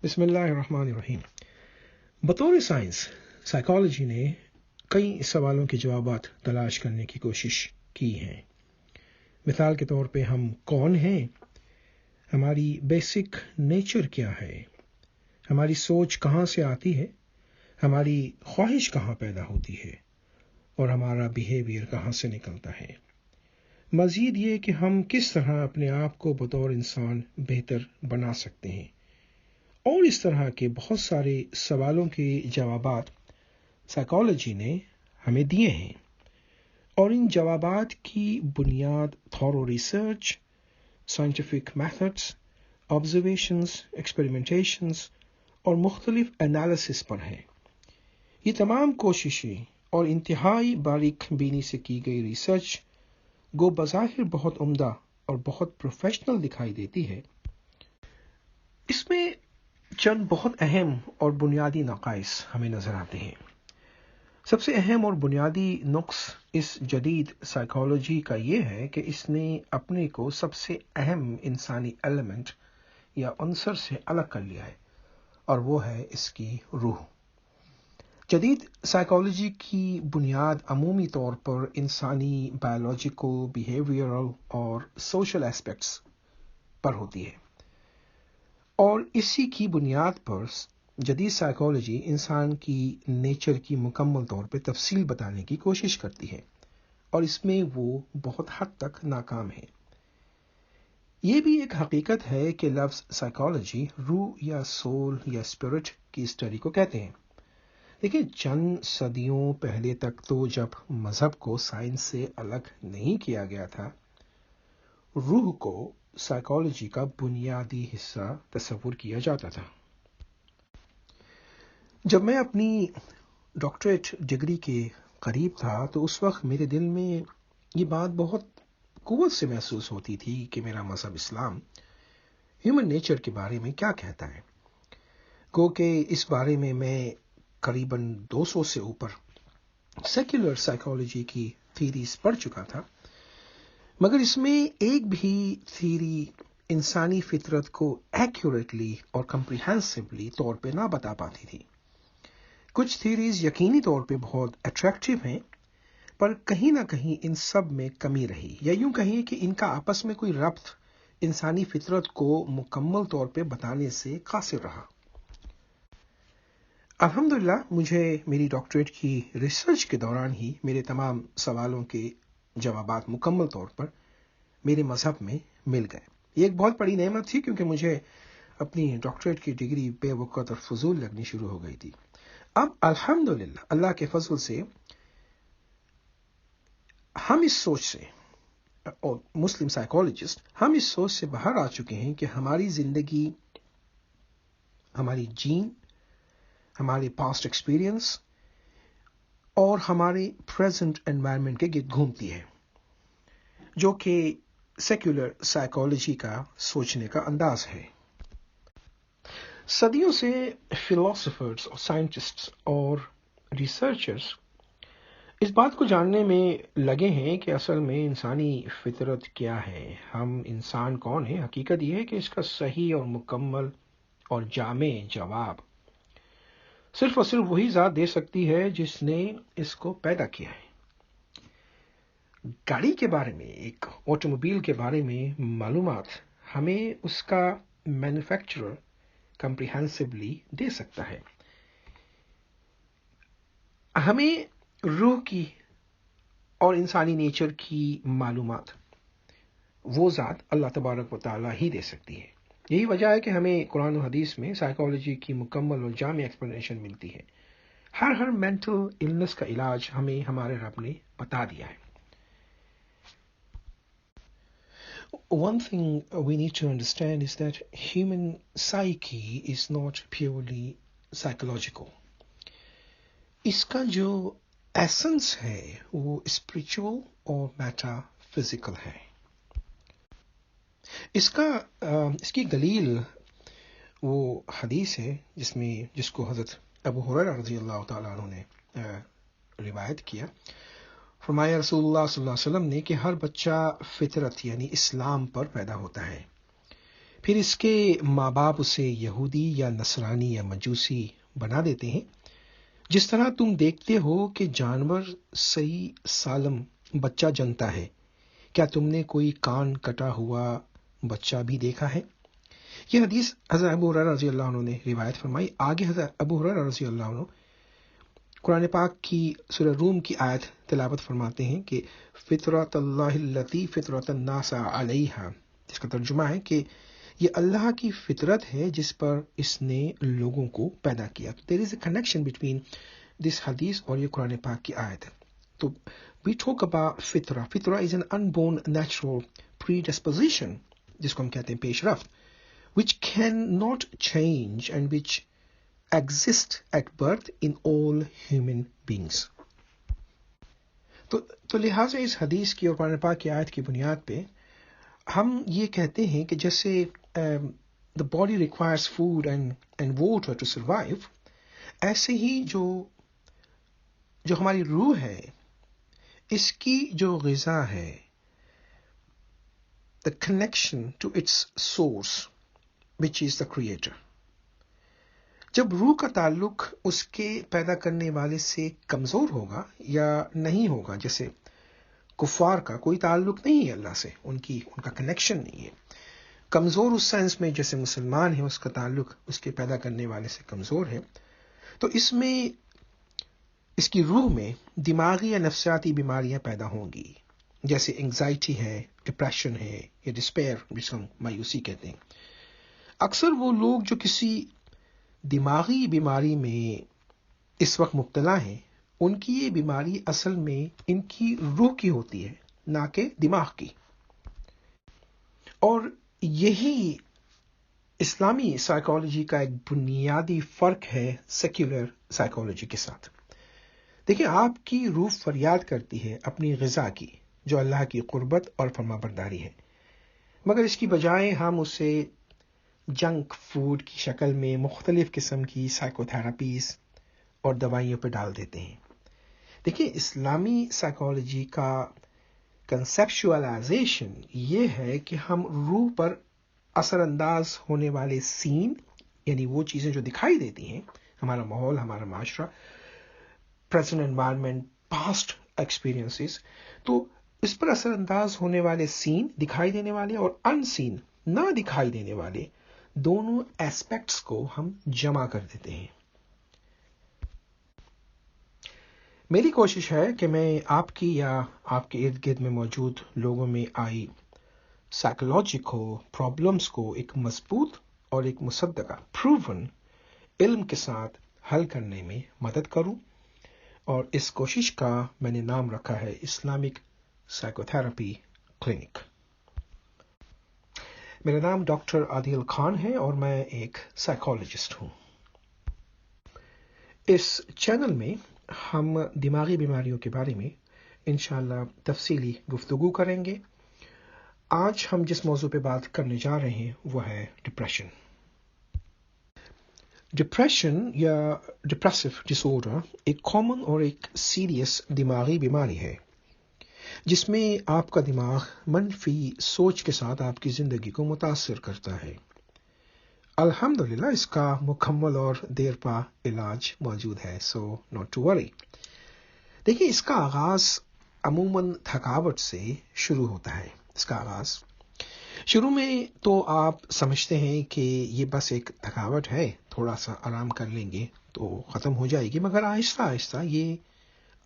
بسم اللہ الرحمن الرحیم۔ بطور سائنس سائیکالوجی نے کئی سوالوں کے جوابات تلاش کرنے کی کوشش کی ہے۔ مثال کے طور پہ ہم کون ہیں، ہماری بیسک نیچر کیا ہے، ہماری سوچ کہاں سے آتی ہے، ہماری خواہش کہاں پیدا ہوتی ہے اور ہمارا بیہیویئر کہاں سے نکلتا ہے۔ مزید یہ کہ ہم کس طرح اپنے آپ کو بطور انسان بہتر بنا سکتے ہیں، اور اس طرح کے بہت سارے سوالوں کے جوابات سائیکالوجی نے ہمیں دیے ہیں، اور ان جوابات کی بنیاد thorough research, scientific methods, observations, experimentations اور مختلف انالیسس پر ہیں۔ یہ تمام کوششیں اور انتہائی باریک بینی سے کی گئی ریسرچ گو بظاہر بہت عمدہ اور بہت پروفیشنل دکھائی دیتی ہے، اس میں چند بہت اہم اور بنیادی نقائص ہمیں نظر آتے ہیں۔ سب سے اہم اور بنیادی نقص اس جدید سائیکالوجی کا یہ ہے کہ اس نے اپنے کو سب سے اہم انسانی ایلیمنٹ یا عنصر سے الگ کر لیا ہے، اور وہ ہے اس کی روح۔ جدید سائیکالوجی کی بنیاد عمومی طور پر انسانی بایولوجیکل، بیہیویئرل اور سوشل ایسپیکٹس پر ہوتی ہے، اور اسی کی بنیاد پر جدید سائیکالوجی انسان کی نیچر کی مکمل طور پہ تفصیل بتانے کی کوشش کرتی ہے، اور اس میں وہ بہت حد تک ناکام ہے۔ یہ بھی ایک حقیقت ہے کہ لفظ سائیکالوجی روح یا سول یا اسپرٹ کی اسٹڈی کو کہتے ہیں۔ دیکھیں، چند صدیوں پہلے تک تو جب مذہب کو سائنس سے الگ نہیں کیا گیا تھا، روح کو سائیکالوجی کا بنیادی حصہ تصور کیا جاتا تھا۔ جب میں اپنی ڈاکٹریٹ ڈگری کے قریب تھا تو اس وقت میرے دل میں یہ بات بہت قوت سے محسوس ہوتی تھی کہ میرا مذہب اسلام ہیومن نیچر کے بارے میں کیا کہتا ہے۔ گو کہ اس بارے میں قریباً 200 سے اوپر سیکولر سائیکالوجی کی تھیریز پڑھ چکا تھا، مگر اس میں ایک بھی تھیری انسانی فطرت کو ایکوریٹلی اور کمپریہنسولی طور پہ نہ بتا پاتی تھی۔ کچھ تھیریز یقینی طور پہ بہت اٹریکٹیو ہیں، پر کہیں نہ کہیں ان سب میں کمی رہی، یا یوں کہیں کہ ان کا آپس میں کوئی ربط انسانی فطرت کو مکمل طور پہ بتانے سے قاصر رہا۔ الحمدللہ مجھے میری ڈاکٹریٹ کی ریسرچ کے دوران ہی میرے تمام سوالوں کے جوابات مکمل طور پر میرے مذہب میں مل گئے۔ یہ ایک بہت بڑی نعمت تھی، کیونکہ مجھے اپنی ڈاکٹریٹ کی ڈگری بے وقت اور فضول لگنی شروع ہو گئی تھی۔ اب الحمدللہ اللہ کے فضل سے ہم اس سوچ سے، اور مسلم سائیکالوجسٹ ہم اس سوچ سے باہر آ چکے ہیں کہ ہماری زندگی، ہماری جین، ہمارے پاسٹ ایکسپیرینس اور ہمارے پریزنٹ انوائرمنٹ کے گرد گھومتی ہے، جو کہ سیکولر سائیکالوجی کا سوچنے کا انداز ہے۔ صدیوں سے فلاسفرز اور سائنٹسٹس اور ریسرچرز اس بات کو جاننے میں لگے ہیں کہ اصل میں انسانی فطرت کیا ہے، ہم انسان کون ہیں۔ حقیقت یہ ہے کہ اس کا صحیح اور مکمل اور جامع جواب صرف اور صرف وہی ذات دے سکتی ہے جس نے اس کو پیدا کیا ہے۔ گاڑی کے بارے میں، ایک آٹوموبائل کے بارے میں معلومات ہمیں اس کا مینوفیکچرر کمپریہنسولی دے سکتا ہے۔ ہمیں روح کی اور انسانی نیچر کی معلومات وہ ذات اللہ تبارک و تعالیٰ ہی دے سکتی ہے۔ یہی وجہ ہے کہ ہمیں قرآن و حدیث میں سائیکالوجی کی مکمل اور جامع ایکسپلینیشن ملتی ہے۔ ہر مینٹل النس کا علاج ہمیں ہمارے رب نے بتا دیا ہے۔ One thing we need to understand is that human psyche is not purely psychological. اس کا جو ایسنس ہے وہ اسپریچول اور میٹا فزیکل ہے۔ اس کی دلیل وہ حدیث ہے جس کو حضرت ابو ہریرہ رضی اللہ تعالیٰ عنہ نے روایت کیا۔ فرمایا رسول اللہ صلی اللہ علیہ وسلم نے کہ ہر بچہ فطرت یعنی اسلام پر پیدا ہوتا ہے، پھر اس کے ماں باپ اسے یہودی یا نصرانی یا مجوسی بنا دیتے ہیں. جس طرح تم دیکھتے ہو کہ جانور صحیح سالم بچہ جنتا ہے، کیا تم نے کوئی کان کٹا ہوا بچہ بھی دیکھا ہے؟ یہ حدیث حضرت ابو ہریرہ رضی اللہ عنہ نے روایت فرمائی. آگے حضرت ابو ہریرہ رضی اللہ عنہ قرآن پاک کی سورہ روم کی آیت تلاوت فرماتے ہیں کہ فطرت اللہ التی فطرت الناس علیہا، جس کا ترجمہ ہے کہ یہ اللہ کی فطرت ہے جس پر اس نے لوگوں کو پیدا کیا. تو دیر از اے کنیکشن بٹوین دس حدیث اور یہ قرآن پاک کی آیت ہے. تو وی ٹاک اباؤٹ فطرہ. فطرہ is an inborn natural predisposition, جس کو ہم کہتے ہیں پیش رفت، which cannot change and which exist at birth in all human beings. تو لہٰذا اس حدیث کی اور قرآن پاک کی آیت کی بنیاد پہ ہم یہ کہتے ہیں کہ جیسے the body requires food and water to survive، ایسے ہی جو ہماری روح ہے اس کی جو غذا ہے، the connection to its source which is the creator، جب روح کا تعلق اس کے پیدا کرنے والے سے کمزور ہوگا یا نہیں ہوگا، جیسے کفار کا کوئی تعلق نہیں ہے اللہ سے، ان کا کنیکشن نہیں ہے، کمزور اس سینس میں جیسے مسلمان ہے اس کا تعلق اس کے پیدا کرنے والے سے کمزور ہے، تو اس کی روح میں دماغی یا نفسیاتی بیماریاں پیدا ہوں گی، جیسے انگزائٹی ہے، ڈپریشن ہے یا ڈسپیئر، جس کو ہم مایوسی کہتے ہیں. اکثر وہ لوگ جو کسی دماغی بیماری میں اس وقت مبتلا ہیں، ان کی یہ بیماری اصل میں ان کی روح کی ہوتی ہے، نہ کہ دماغ کی. اور یہی اسلامی سائیکالوجی کا ایک بنیادی فرق ہے سیکولر سائیکالوجی کے ساتھ. دیکھیں، آپ کی روح فریاد کرتی ہے اپنی غذا کی، جو اللہ کی قربت اور فرما برداری ہے، مگر اس کی بجائے ہم اسے جنک فوڈ کی شکل میں مختلف قسم کی سائیکو تھراپیز اور دوائیوں پہ ڈال دیتے ہیں. دیکھیں، اسلامی سائیکالوجی کا کنسیپچولائزیشن یہ ہے کہ ہم روح پر اثر انداز ہونے والے سین، یعنی وہ چیزیں جو دکھائی دیتی ہیں، ہمارا ماحول، ہمارا معاشرہ، پریزنٹ انوائرمنٹ، پاسٹ ایکسپیرینسز، تو اس پر اثر انداز ہونے والے سین، دکھائی دینے والے، اور ان سین، نہ دکھائی دینے والے، دونوں ایسپیکٹس کو ہم جمع کر دیتے ہیں. میری کوشش ہے کہ میں آپ کی یا آپ کے ارد گرد میں موجود لوگوں میں آئی سائیکولوجی کو، پرابلمس کو ایک مضبوط اور ایک مصدقہ پروون علم کے ساتھ حل کرنے میں مدد کروں، اور اس کوشش کا میں نے نام رکھا ہے اسلامک سائیکو تھراپی کلینک. میرا نام ڈاکٹر عادل خان ہے اور میں ایک سائیکالوجسٹ ہوں. اس چینل میں ہم دماغی بیماریوں کے بارے میں انشاءاللہ تفصیلی گفتگو کریں گے. آج ہم جس موضوع پہ بات کرنے جا رہے ہیں وہ ہے ڈپریشن. ڈپریشن یا ڈپریسو ڈس آرڈر ایک کامن اور ایک سیریس دماغی بیماری ہے جس میں آپ کا دماغ منفی سوچ کے ساتھ آپ کی زندگی کو متاثر کرتا ہے. الحمدللہ اس کا مکمل اور دیر پا علاج موجود ہے، سو ناٹ ٹو وری. دیکھیے، اس کا آغاز عموماً تھکاوٹ سے شروع ہوتا ہے. اس کا آغاز شروع میں تو آپ سمجھتے ہیں کہ یہ بس ایک تھکاوٹ ہے، تھوڑا سا آرام کر لیں گے تو ختم ہو جائے گی، مگر آہستہ آہستہ یہ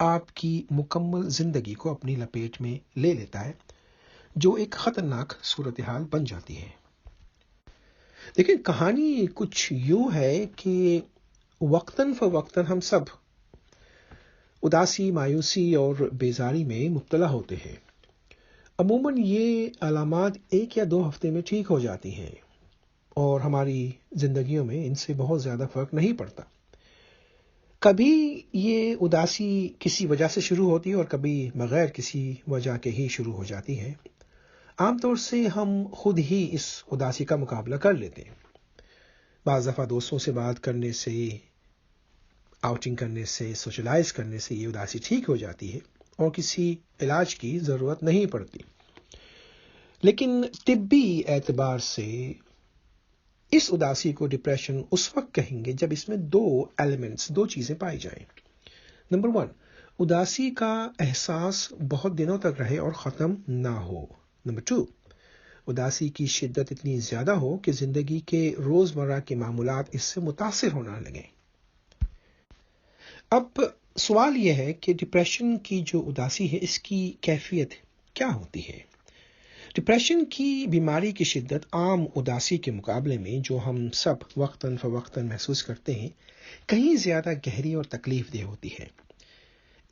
آپ کی مکمل زندگی کو اپنی لپیٹ میں لے لیتا ہے، جو ایک خطرناک صورتحال بن جاتی ہے. لیکن کہانی کچھ یوں ہے کہ وقتاً فوقتاً ہم سب اداسی، مایوسی اور بیزاری میں مبتلا ہوتے ہیں. عموماً یہ علامات 1 یا 2 ہفتے میں ٹھیک ہو جاتی ہیں اور ہماری زندگیوں میں ان سے بہت زیادہ فرق نہیں پڑتا. کبھی یہ اداسی کسی وجہ سے شروع ہوتی ہے اور کبھی بغیر کسی وجہ کے ہی شروع ہو جاتی ہے. عام طور سے ہم خود ہی اس اداسی کا مقابلہ کر لیتے ہیں. بعض دفعہ دوستوں سے بات کرنے سے، آؤٹنگ کرنے سے، سوشلائز کرنے سے یہ اداسی ٹھیک ہو جاتی ہے اور کسی علاج کی ضرورت نہیں پڑتی. لیکن طبی اعتبار سے اس اداسی کو ڈپریشن اس وقت کہیں گے جب اس میں دو چیزیں پائی جائیں. نمبر 1، اداسی کا احساس بہت دنوں تک رہے اور ختم نہ ہو. نمبر 2، اداسی کی شدت اتنی زیادہ ہو کہ زندگی کے روزمرہ کے معمولات اس سے متاثر ہونے لگیں. اب سوال یہ ہے کہ ڈپریشن کی جو اداسی ہے اس کی کیفیت کیا ہوتی ہے؟ ڈپریشن کی بیماری کی شدت عام اداسی کے مقابلے میں جو ہم سب وقتاً فوقتاً محسوس کرتے ہیں کہیں زیادہ گہری اور تکلیف دہ ہوتی ہے.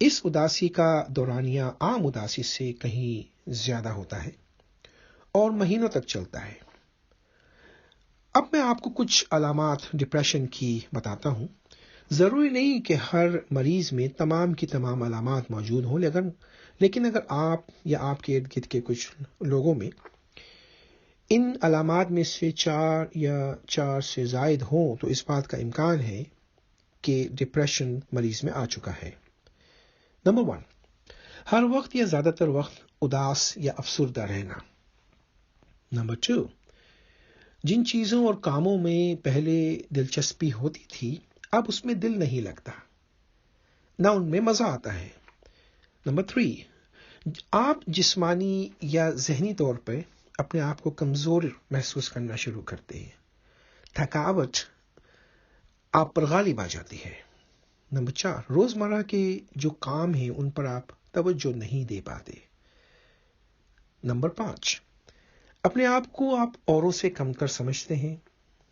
اس اداسی کا دورانیہ عام اداسی سے کہیں زیادہ ہوتا ہے اور مہینوں تک چلتا ہے. اب میں آپ کو کچھ علامات ڈپریشن کی بتاتا ہوں. ضروری نہیں کہ ہر مریض میں تمام کی تمام علامات موجود ہوں، لیکن اگر آپ یا آپ کے ارد گرد کے کچھ لوگوں میں ان علامات میں سے 4 یا 4 سے زائد ہوں تو اس بات کا امکان ہے کہ ڈپریشن مریض میں آ چکا ہے. نمبر 1، ہر وقت یا زیادہ تر وقت اداس یا افسردہ رہنا. نمبر 2، جن چیزوں اور کاموں میں پہلے دلچسپی ہوتی تھی اب اس میں دل نہیں لگتا، نہ ان میں مزہ آتا ہے. نمبر 3، آپ جسمانی یا ذہنی طور پہ اپنے آپ کو کمزور محسوس کرنا شروع کرتے ہیں. تھکاوٹ آپ پر غالب آ جاتی ہے. نمبر 4، روزمرہ کے جو کام ہیں ان پر آپ توجہ نہیں دے پاتے. نمبر 5، اپنے آپ کو آپ اوروں سے کم تر سمجھتے ہیں،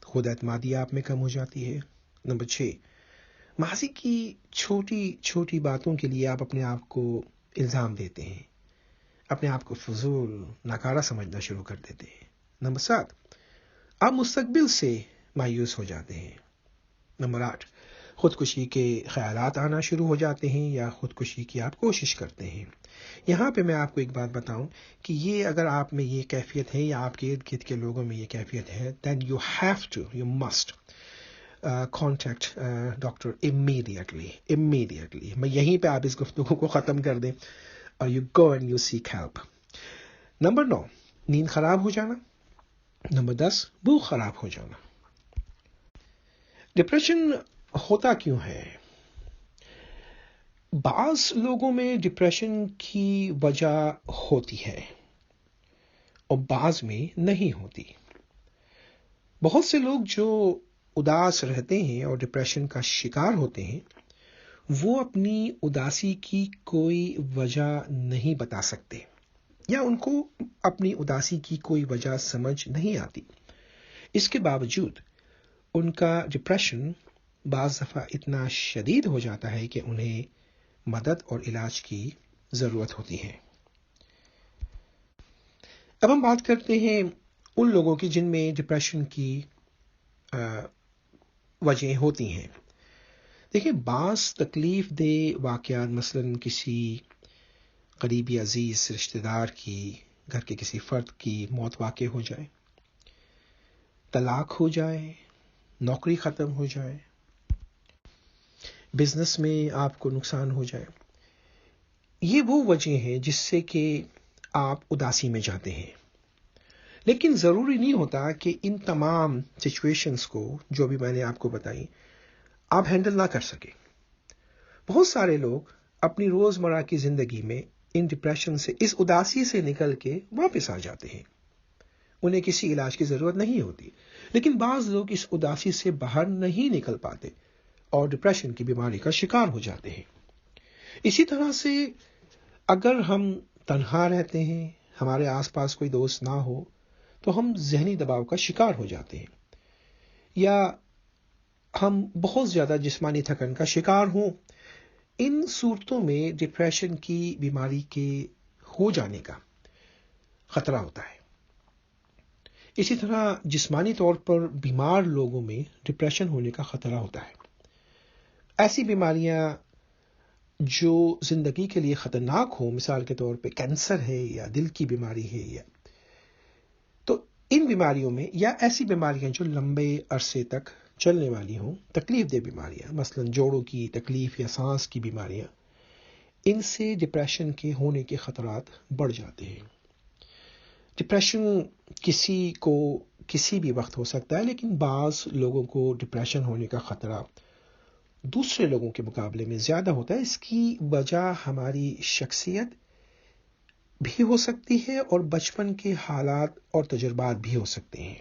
خود اعتمادی آپ میں کم ہو جاتی ہے. نمبر 6، ماضی کی چھوٹی چھوٹی باتوں کے لیے آپ اپنے آپ کو الزام دیتے ہیں، اپنے آپ کو فضول ناکارہ سمجھنا شروع کر دیتے ہیں. نمبر 7، آپ مستقبل سے مایوس ہو جاتے ہیں. نمبر 8، خودکشی کے خیالات آنا شروع ہو جاتے ہیں یا خودکشی کی آپ کوشش کرتے ہیں. یہاں پہ میں آپ کو ایک بات بتاؤں کہ یہ اگر آپ میں یہ کیفیت ہے یا آپ کے ارد گرد کے لوگوں میں یہ کیفیت ہے then you must contact doctor immediately. میں یہیں پہ آپ اس گفتگو کو ختم کر دیں اور you go and you seek help. Number 9، نیند خراب ہو جانا. نمبر 10، بھوک خراب ہو جانا. ڈپریشن ہوتا کیوں ہے؟ بعض لوگوں میں ڈپریشن کی وجہ ہوتی ہے اور بعض میں نہیں ہوتی. بہت سے لوگ جو اداس رہتے ہیں اور ڈپریشن کا شکار ہوتے ہیں وہ اپنی اداسی کی کوئی وجہ نہیں بتا سکتے یا ان کو اپنی اداسی کی کوئی وجہ سمجھ نہیں آتی. اس کے باوجود ان کا ڈپریشن بعض دفعہ اتنا شدید ہو جاتا ہے کہ انہیں مدد اور علاج کی ضرورت ہوتی ہے. اب ہم بات کرتے ہیں ان لوگوں کی جن میں ڈپریشن کی وجہیں ہوتی ہیں. دیکھیں، بعض تکلیف دہ واقعات مثلا کسی قریبی عزیز رشتہ دار کی، گھر کے کسی فرد کی موت واقع ہو جائے، طلاق ہو جائے، نوکری ختم ہو جائے، بزنس میں آپ کو نقصان ہو جائے، یہ وہ وجہ ہیں جس سے کہ آپ اداسی میں جاتے ہیں. لیکن ضروری نہیں ہوتا کہ ان تمام سچویشنز کو جو بھی میں نے آپ کو بتائی آپ ہینڈل نہ کر سکیں. بہت سارے لوگ اپنی روزمرہ کی زندگی میں ان ڈپریشن سے، اس اداسی سے نکل کے واپس آ جاتے ہیں، انہیں کسی علاج کی ضرورت نہیں ہوتی. لیکن بعض لوگ اس اداسی سے باہر نہیں نکل پاتے اور ڈپریشن کی بیماری کا شکار ہو جاتے ہیں. اسی طرح سے اگر ہم تنہا رہتے ہیں، ہمارے آس پاس کوئی دوست نہ ہو تو ہم ذہنی دباؤ کا شکار ہو جاتے ہیں، یا ہم بہت زیادہ جسمانی تھکن کا شکار ہوں. ان صورتوں میں ڈپریشن کی بیماری کے ہو جانے کا خطرہ ہوتا ہے. اسی طرح جسمانی طور پر بیمار لوگوں میں ڈپریشن ہونے کا خطرہ ہوتا ہے. ایسی بیماریاں جو زندگی کے لیے خطرناک ہو، مثال کے طور پہ کینسر ہے یا دل کی بیماری ہے، تو ان بیماریوں میں، یا ایسی بیماریاں جو لمبے عرصے تک چلنے والی ہوں، تکلیف دہ بیماریاں مثلا جوڑوں کی تکلیف یا سانس کی بیماریاں، ان سے ڈپریشن کے ہونے کے خطرات بڑھ جاتے ہیں. ڈپریشن کسی کو کسی بھی وقت ہو سکتا ہے، لیکن بعض لوگوں کو ڈپریشن ہونے کا خطرہ دوسرے لوگوں کے مقابلے میں زیادہ ہوتا ہے۔ اس کی وجہ ہماری شخصیت بھی ہو سکتی ہے اور بچپن کے حالات اور تجربات بھی ہو سکتے ہیں۔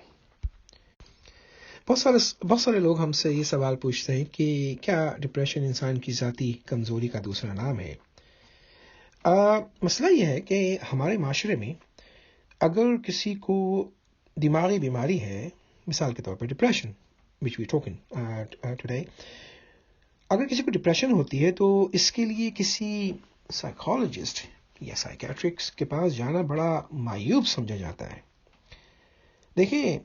بہت سارے لوگ ہم سے یہ سوال پوچھتے ہیں کہ کیا ڈپریشن انسان کی ذاتی کمزوری کا دوسرا نام ہے؟ مسئلہ یہ ہے کہ ہمارے معاشرے میں اگر کسی کو دماغی بیماری ہے، مثال کے طور پر depression which we talking today، اگر کسی کو ڈپریشن ہوتی ہے تو اس کے لیے کسی سائیکالوجسٹ یا سائیکیٹرسٹ کے پاس جانا بڑا معیوب سمجھا جاتا ہے۔ دیکھیں،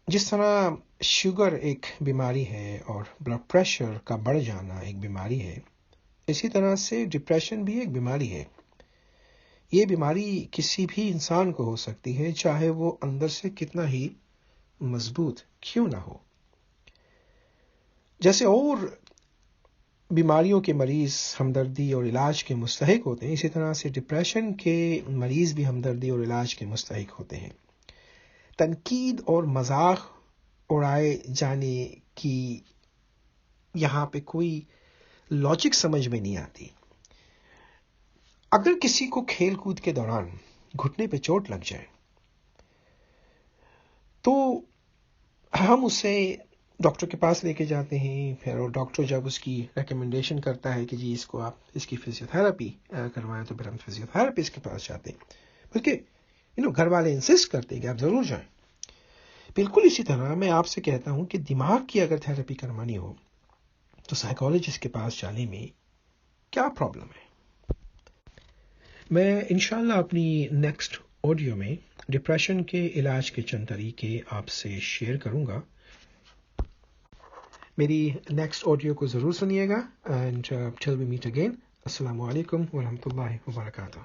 جس طرح شوگر ایک بیماری ہے اور بلڈ پریشر کا بڑھ جانا ایک بیماری ہے، اسی طرح سے ڈپریشن بھی ایک بیماری ہے۔ یہ بیماری کسی بھی انسان کو ہو سکتی ہے، چاہے وہ اندر سے کتنا ہی مضبوط کیوں نہ ہو۔ جیسے اور بیماریوں کے مریض ہمدردی اور علاج کے مستحق ہوتے ہیں، اسی طرح سے ڈپریشن کے مریض بھی ہمدردی اور علاج کے مستحق ہوتے ہیں۔ تنقید اور مذاق اڑائے جانے کی یہاں پہ کوئی لاجک سمجھ میں نہیں آتی۔ اگر کسی کو کھیل کود کے دوران گھٹنے پہ چوٹ لگ جائے تو ہم اسے ڈاکٹر کے پاس لے کے جاتے ہیں، پھر ڈاکٹر جب اس کی ریکمنڈیشن کرتا ہے کہ جی اس کو آپ اس کی فزیوتھراپی کروائیں، تو پھر ہم فزیوتھراپسٹ کے پاس جاتے ہیں، بلکہ گھر والے انسسٹ کرتے ہیں کہ آپ ضرور جائیں۔ بالکل اسی طرح میں آپ سے کہتا ہوں کہ دماغ کی اگر تھراپی کروانی ہو تو سائیکالوجسٹ کے پاس جانے میں کیا پرابلم ہے؟ میں انشاءاللہ اپنی نیکسٹ آڈیو میں ڈپریشن کے علاج کے چند طریقے آپ سے شیئر کروں گا۔ میری نیکسٹ آڈیو کو ضرور سنیے گا، and till we meet again, السلام علیکم ورحمۃ اللہ وبرکاتہ۔